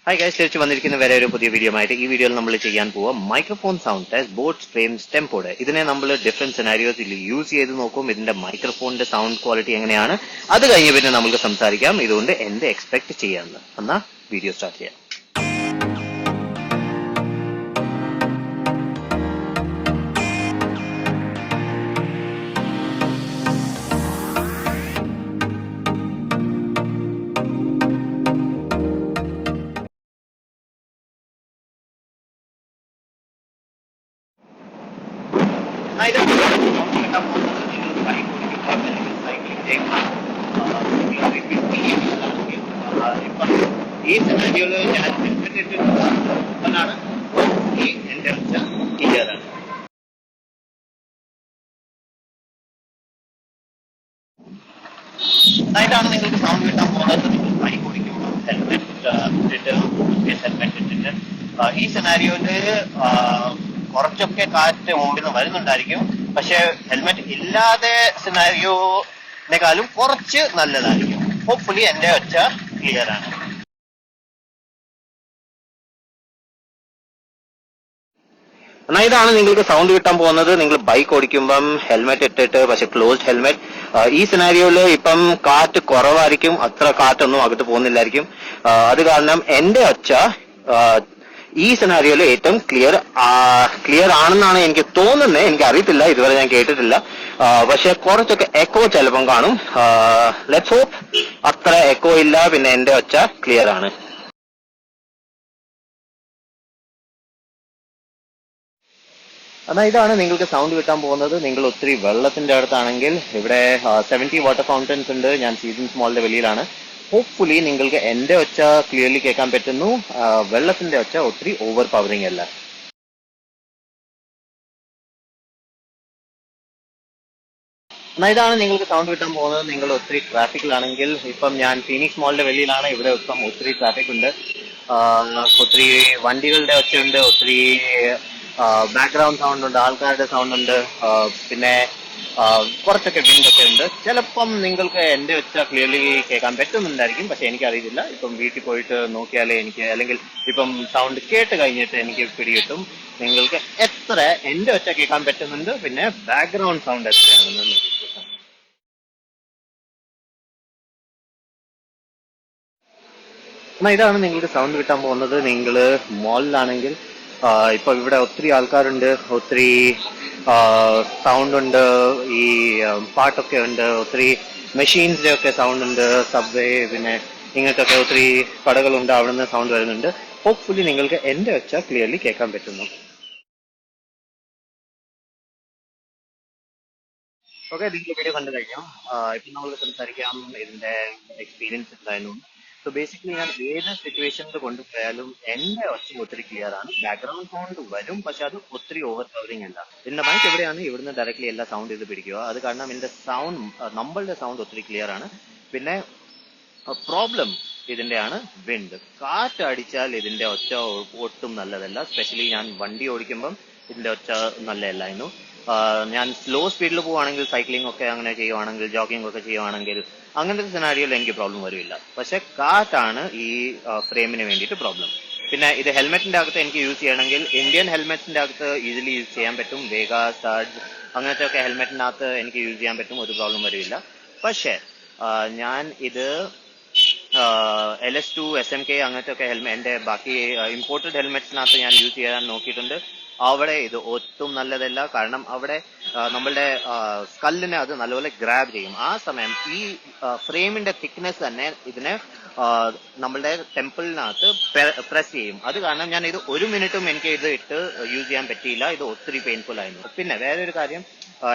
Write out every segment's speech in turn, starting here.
Hi guys, തിരിച്ചു വന്നിരിക്കുന്ന വേറെ ഒരു പുതിയ വീഡിയോ ആയിട്ട് ഈ വീഡിയോയിൽ നമ്മൾ ചെയ്യാൻ പോവുക microphone sound test boss frames tempo. ഇതിനെ നമ്മൾ ഡിഫറെന്റ് സിനാരിയോസിൽ യൂസ് ചെയ്ത് നോക്കും. ഇതിന്റെ മൈക്രോഫോണിന്റെ സൗണ്ട് ക്വാളിറ്റി എങ്ങനെയാണ്, അത് കഴിഞ്ഞ് പിന്നെ നമുക്ക് സംസാരിക്കാം ഇതുകൊണ്ട് എന്ത് എക്സ്പെക്ട് ചെയ്യാമെന്ന്. എന്നാ വീഡിയോ സ്റ്റാർട്ട് ചെയ്യാം. ഈ സിനാരിയോയില് ഞാൻ ഓപ്പണാണ്, ഈ എന്റെ ഒച്ച ക്ലിയർ ആണ്. അതായിട്ടാണ് നിങ്ങൾക്ക് സൗണ്ട് കിട്ടാൻ പോകുന്നത്. നിങ്ങൾ ബൈക്ക് ഓടിക്കുമ്പോൾ ഹെൽമെറ്റ് ഇട്ടിട്ട് ഈ സിനാരിയോയില് കുറച്ചൊക്കെ കാറ്റ് മുമ്പിൽ നിന്ന് വരുന്നുണ്ടായിരിക്കും. പക്ഷെ ഹെൽമെറ്റ് ഇല്ലാതെ സിനാരിയോനെക്കാളും കുറച്ച് നല്ലതായിരിക്കും. ഹോപ്പ്ഫുള്ളി എന്റെ ഒച്ച ക്ലിയർ ആണ്. എന്നാൽ ഇതാണ് നിങ്ങൾക്ക് സൗണ്ട് കിട്ടാൻ പോകുന്നത്. നിങ്ങൾ ബൈക്ക് ഓടിക്കുമ്പം ഹെൽമെറ്റ് ഇട്ടിട്ട്, പക്ഷെ ക്ലോസ്ഡ് ഹെൽമെറ്റ്. ഈ സിനാരിയോയില് ഇപ്പം കാറ്റ് കുറവായിരിക്കും, അത്ര കാറ്റൊന്നും അകത്ത് പോകുന്നില്ലായിരിക്കും. അത് കാരണം എന്റെ ഒച്ച ഈ സിനാരിയോയില് ഏറ്റവും ക്ലിയർ ആണെന്നാണ് എനിക്ക് തോന്നുന്നത്. എനിക്ക് അറിയത്തില്ല, ഇതുവരെ ഞാൻ കേട്ടിട്ടില്ല. പക്ഷെ കുറച്ചൊക്കെ എക്കോ ചിലപ്പം കാണും. ലെറ്റ്സ് ഹോപ്പ് അത്ര എക്കോ ഇല്ല, പിന്നെ എന്റെ ഒച്ച ക്ലിയർ ആണ്. എന്നാൽ ഇതാണ് നിങ്ങൾക്ക് സൗണ്ട് കിട്ടാൻ പോകുന്നത്. നിങ്ങൾ ഒത്തിരി വെള്ളത്തിന്റെ അടുത്താണെങ്കിൽ ഇവിടെ 70 വാട്ടർ ഫൗണ്ടൻസ് ഉണ്ട്. ഞാൻ സീസൺസ് മോളിന്റെ വെളിയിലാണ്. ഹോപ്പ്ഫുള്ളി നിങ്ങൾക്ക് എന്റെ ഒച്ച ക്ലിയർലി കേൾക്കാൻ പറ്റുന്നു. വെള്ളത്തിന്റെ ഒച്ച ഒത്തിരി ഓവർ പവറിങ് അല്ല. എന്നാൽ ഇതാണ് നിങ്ങൾക്ക് സൗണ്ട് കിട്ടാൻ പോകുന്നത്. നിങ്ങൾ ഒത്തിരി ട്രാഫിക്കിലാണെങ്കിൽ, ഇപ്പം ഞാൻ ഫീനിക്സ് മോളിന്റെ വെളിയിലാണ്. ഇവിടെ ഇപ്പം ഒത്തിരി ട്രാഫിക് ഉണ്ട്. ഒത്തിരി വണ്ടികളുടെ ഒച്ചയുണ്ട്, ഒത്തിരി ബാക്ക്ഗ്രൗണ്ട് സൗണ്ട് ഉണ്ട്, ആൾക്കാരുടെ സൗണ്ട് ഉണ്ട്, പിന്നെ കുറച്ചൊക്കെ വിൻഡൊക്കെ ഉണ്ട്. ചിലപ്പം നിങ്ങൾക്ക് എന്റെ ഒച്ച ക്ലിയർലി കേൾക്കാൻ പറ്റുന്നുണ്ടായിരിക്കും, പക്ഷെ എനിക്കറിയില്ല. ഇപ്പം വീട്ടിൽ പോയിട്ട് നോക്കിയാലേ എനിക്ക്, അല്ലെങ്കിൽ ഇപ്പം സൗണ്ട് കേട്ട് കഴിഞ്ഞിട്ട് എനിക്ക് പിടികിട്ടും നിങ്ങൾക്ക് എത്ര എന്റെ ഒച്ച കേൾക്കാൻ പറ്റുന്നുണ്ട്, പിന്നെ ബാക്ക്ഗ്രൗണ്ട് സൗണ്ട് എത്രയാണെന്ന്. എന്നാൽ ഇതാണ് നിങ്ങൾക്ക് സൗണ്ട് കിട്ടാൻ പോകുന്നത്. നിങ്ങൾ മോളിലാണെങ്കിൽ ഇപ്പൊ ഇവിടെ ഒത്തിരി ആൾക്കാരുണ്ട്, ഒത്തിരി സൗണ്ട് ഉണ്ട്, ഈ പാട്ടൊക്കെ ഉണ്ട്, ഒത്തിരി മെഷീൻസിന്റെ ഒക്കെ സൗണ്ട് ഉണ്ട്, സബ്വേ, പിന്നെ ഇങ്ങനത്തൊക്കെ ഒത്തിരി കടകളുണ്ട്, അവിടെ നിന്ന് സൗണ്ട് വരുന്നുണ്ട്. ഹോപ്പ്ഫുള്ളി നിങ്ങൾക്ക് എന്റെ ഒച്ച ക്ലിയർലി കേൾക്കാൻ പറ്റുന്നു. ഓക്കെ, നിങ്ങൾ വീഡിയോ കണ്ടു കഴിഞ്ഞു. ഇപ്പം നമ്മൾ സംസാരിക്കാം ഇതിന്റെ എക്സ്പീരിയൻസ് എന്തായിരുന്നു. സോ ബേസിക്കലി ഞാൻ ഏത് സിറ്റുവേഷനിൽ കൊണ്ടുപോയാലും എന്റെ ഒച്ച ഒത്തിരി ക്ലിയർ ആണ്. ബാക്ക്ഗ്രൗണ്ട് സൗണ്ട് വരും, പക്ഷെ അത് ഒത്തിരി ഓവർ പവറിങ് അല്ല. എന്റെ മൈക്ക് എവിടെയാണ്, ഇവിടുന്ന് ഡയറക്ട്ലി എല്ലാ സൗണ്ട് ഇത് പിടിക്കുക. അത് കാരണം എന്റെ സൗണ്ട്, നമ്മളുടെ സൗണ്ട് ഒത്തിരി ക്ലിയർ ആണ്. പിന്നെ പ്രോബ്ലം ഇതിന്റെയാണ് വിൻഡ്. കാറ്റ് അടിച്ചാൽ ഇതിന്റെ ഒച്ച ഒട്ടും നല്ലതല്ല. സ്പെഷ്യലി ഞാൻ വണ്ടി ഓടിക്കുമ്പം ഇതിന്റെ ഒച്ച നല്ലതല്ലായിരുന്നു. ഞാൻ സ്ലോ സ്പീഡിൽ പോവുകയാണെങ്കിൽ, സൈക്ലിംഗ് ഒക്കെ അങ്ങനെ ചെയ്യുവാണെങ്കിൽ, ജോഗിംഗ് ഒക്കെ ചെയ്യുവാണെങ്കിൽ, അങ്ങനത്തെ സിനാരിയോയിൽ എനിക്ക് പ്രോബ്ലം വരില്ല. പക്ഷെ കാറ്റാണ് ഈ ഫ്രെയിമിന് വേണ്ടിയിട്ട് പ്രോബ്ലം. പിന്നെ ഇത് ഹെൽമെറ്റിന്റെ അകത്ത് എനിക്ക് യൂസ് ചെയ്യണമെങ്കിൽ ഇന്ത്യൻ ഹെൽമെറ്റിന്റെ അകത്ത് ഈസിലി യൂസ് ചെയ്യാൻ പറ്റും. വേഗ, സർജ് അങ്ങനത്തെ ഒക്കെ ഹെൽമെറ്റിനകത്ത് എനിക്ക് യൂസ് ചെയ്യാൻ പറ്റും, ഒരു പ്രോബ്ലം വരില്ല. പക്ഷെ ഞാൻ ഇത് LS2, SMK അങ്ങനത്തെ ഒക്കെ എന്റെ ബാക്കി ഇമ്പോർട്ടഡ് ഹെൽമെറ്റ്സിനകത്ത് ഞാൻ യൂസ് ചെയ്യാൻ നോക്കിയിട്ടുണ്ട്. അവിടെ ഇത് ഒട്ടും നല്ലതല്ല. കാരണം അവിടെ നമ്മളുടെ സ്കല്ലിനെ അത് നല്ലപോലെ ഗ്രാബ് ചെയ്യും. ആ സമയം ഈ ഫ്രെയിമിന്റെ തിക്നെസ് തന്നെ ഇതിനെ നമ്മളുടെ ടെമ്പിളിനകത്ത് പ്രസ് ചെയ്യും. അത് കാരണം ഞാൻ ഇത് 1 മിനിറ്റും എനിക്ക് ഇത് ഇട്ട് യൂസ് ചെയ്യാൻ പറ്റിയില്ല. ഇത് ഒത്തിരി പെയിൻഫുൾ ആയിരുന്നു. പിന്നെ വേറെ ഒരു കാര്യം,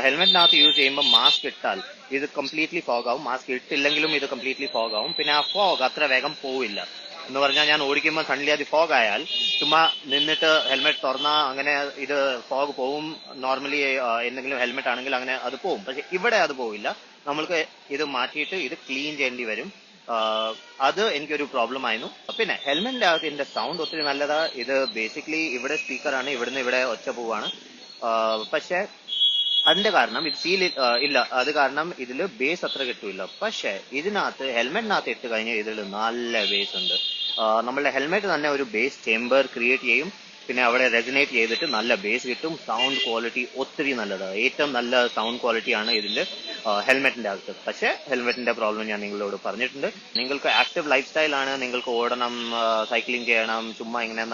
ഹെൽമെറ്റിനകത്ത് യൂസ് ചെയ്യുമ്പോൾ മാസ്ക് ഇട്ടാൽ ഇത് കംപ്ലീറ്റ്ലി ഫോഗ് ആവും. മാസ്ക് ഇട്ടില്ലെങ്കിലും ഇത് കംപ്ലീറ്റ്ലി ഫോഗ് ആവും. പിന്നെ ആ ഫോഗ് അത്ര വേഗം പോവില്ല. എന്ന് പറഞ്ഞാൽ ഞാൻ ഓടിക്കുമ്പോൾ സഡൻലി അത് ഫോഗ് ആയാൽ ചുമ്മാ നിന്നിട്ട് ഹെൽമെറ്റ് തുറന്നാൽ അങ്ങനെ ഇത് ഫോഗ് പോവും. നോർമലി എന്തെങ്കിലും ഹെൽമെറ്റ് ആണെങ്കിൽ അങ്ങനെ അത് പോവും. പക്ഷെ ഇവിടെ അത് പോവില്ല. നമ്മൾക്ക് ഇത് മാറ്റിയിട്ട് ഇത് ക്ലീൻ ചെയ്യേണ്ടി വരും. അത് എനിക്കൊരു പ്രോബ്ലം ആയിരുന്നു. പിന്നെ ഹെൽമെറ്റിന്റെ അകത്ത് ഇതിന്റെ സൗണ്ട് ഒത്തിരി നല്ലതാ. ഇത് ബേസിക്കലി ഇവിടെ സ്പീക്കറാണ്, ഇവിടുന്ന് ഇവിടെ ഒച്ച പോവാണ്. പക്ഷെ അതിന്റെ കാരണം ഇത് ഫീൽ ഇല്ല. അത് കാരണം ഇതില് ബേസ് അത്ര കിട്ടൂല. പക്ഷെ ഇതിനകത്ത് ഹെൽമെറ്റിനകത്ത് ഇട്ട് കഴിഞ്ഞാൽ ഇതിൽ നല്ല ബേസ് ഉണ്ട്. നമ്മളുടെ ഹെൽമെറ്റ് തന്നെ ഒരു ബേസ് ചേംബർ ക്രിയേറ്റ് ചെയ്യും. പിന്നെ അവിടെ റെസനേറ്റ് ചെയ്തിട്ട് നല്ല ബേസ് കിട്ടും. സൗണ്ട് ക്വാളിറ്റി ഒത്തിരി നല്ലതാണ്. ഏറ്റവും നല്ല സൗണ്ട് ക്വാളിറ്റിയാണ് ഇതിന്റെ ഹെൽമെറ്റിന്റെ അകത്ത്. പക്ഷേ ഹെൽമെറ്റിന്റെ പ്രോബ്ലം ഞാൻ നിങ്ങളോട് പറഞ്ഞിട്ടുണ്ട്. നിങ്ങൾക്ക് ആക്റ്റീവ് ലൈഫ് സ്റ്റൈൽ ആണ്, നിങ്ങൾക്ക് ഓടണം, സൈക്ലിംഗ് ചെയ്യണം, ചുമ്മാ ഇങ്ങനെ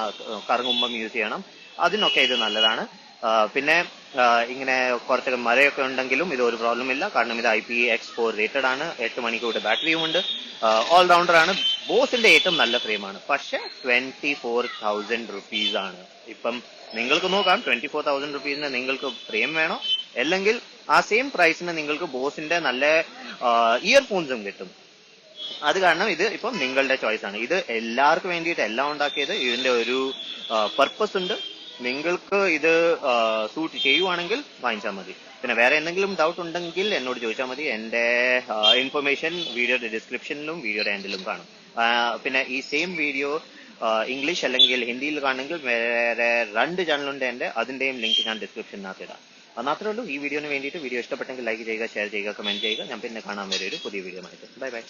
കറങ്ങുമ്പം യൂസ് ചെയ്യണം, അതിനൊക്കെ ഇത് നല്ലതാണ്. പിന്നെ ഇങ്ങനെ കുറച്ചൊക്കെ മഴയൊക്കെ ഉണ്ടെങ്കിലും ഇത് ഒരു പ്രോബ്ലം ഇല്ല. കാരണം ഇത് IPX4 റേറ്റഡ് ആണ്. 8 മണിക്കൂർ ബാറ്ററിയും ഉണ്ട്. ഓൾറൗണ്ടർ ആണ്. ബോസിന്റെ ഏറ്റവും നല്ല ഫ്രെയിമാണ്. പക്ഷെ 24,000 റുപ്പീസ് ആണ്. ഇപ്പം നിങ്ങൾക്ക് നോക്കാം, 24,000 റുപ്പീസിന് നിങ്ങൾക്ക് ഫ്രെയിം വേണോ, അല്ലെങ്കിൽ ആ സെയിം പ്രൈസിന് നിങ്ങൾക്ക് ബോസിന്റെ നല്ല ഇയർഫോൺസും കിട്ടും. അത് കാരണം ഇത് ഇപ്പം നിങ്ങളുടെ ചോയ്സ് ആണ്. ഇത് എല്ലാവർക്കും വേണ്ടിയിട്ട് എല്ലാം ഉണ്ടാക്കിയത്. ഇതിന്റെ ഒരു പർപ്പസ് ഉണ്ട്. നിങ്ങൾക്ക് ഇത് സൂട്ട് ചെയ്യുവാണെങ്കിൽ വാങ്ങിച്ചാൽ മതി. പിന്നെ വേറെ എന്തെങ്കിലും ഡൗട്ട് ഉണ്ടെങ്കിൽ എന്നോട് ചോദിച്ചാൽ മതി. എന്റെ ഇൻഫർമേഷൻ വീഡിയോയുടെ ഡിസ്ക്രിപ്ഷനിലും വീഡിയോയുടെ എൻഡിലും കാണും. പിന്നെ ഈ സെയിം വീഡിയോ ഇംഗ്ലീഷ് അല്ലെങ്കിൽ ഹിന്ദിയിൽ കാണണമെങ്കിൽ വേറെ 2 ചാനലുണ്ട് എന്റെ. അതിന്റെയും ലിങ്ക് ഞാൻ ഡിസ്ക്രിപ്ഷനകത്ത് ഇടാം. മാത്രമേ ഉള്ളൂ. ഈ വീഡിയോന് വേണ്ടിയിട്ട് വീഡിയോ ഇഷ്ടപ്പെട്ടെങ്കിൽ ലൈക്ക് ചെയ്യുക, ഷെയർ ചെയ്യുക, കമന്റ് ചെയ്യുക. ഞാൻ പിന്നെ കാണാൻ വരെ ഒരു പുതിയ വീഡിയോ ആയിട്ട്. Bye bye.